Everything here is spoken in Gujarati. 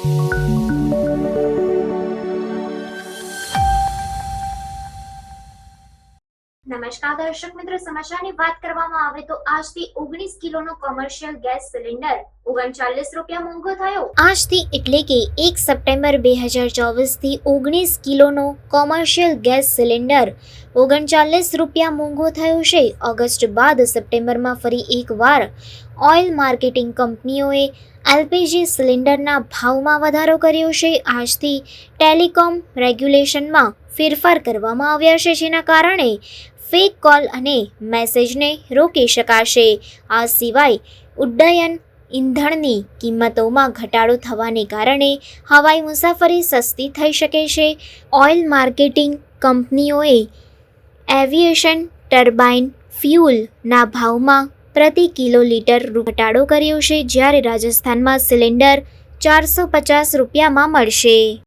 નમસ્કાર દર્શક મિત્રો, સમાચારની વાત કરવામાં આવે તો આજથી 19 કિલોનો કોમર્શિયલ ગેસ સિલિન્ડર 39 રૂપિયા મોંઘો થયો। આજથી એટલે કે 1 સપ્ટેમ્બર 2024 થી 19 કિલોનો કોમર્શિયલ ગેસ સિલિન્ડર 39 રૂપિયા મોંઘો થયો છે। ઓગસ્ટ બાદ સપ્ટેમ્બરમાં ફરી એકવાર ઓઇલ માર્કેટિંગ કંપનીઓએ એલપીજી સિલિન્ડરના ભાવમાં વધારો કર્યો છે। આજથી ટેલિકોમ રેગ્યુલેશનમાં ફેરફાર કરવામાં આવ્યા છે, જેના કારણે ફેક કોલ અને મેસેજને રોકી શકાશે। આ સિવાય ઉડ્ડયન ઈંધણની કિંમતોમાં ઘટાડો થવાને કારણે હવાઈ મુસાફરી સસ્તી થઈ શકે છે। ઓઇલ માર્કેટિંગ કંપનીઓએ એવિએશન ટર્બાઇન ફ્યુઅલના ભાવમાં પ્રતિ કિલોલીટર ઘટાડો કર્યો છે, જ્યારે રાજસ્થાનમાં સિલિન્ડર 450 રૂપિયામાં મળશે।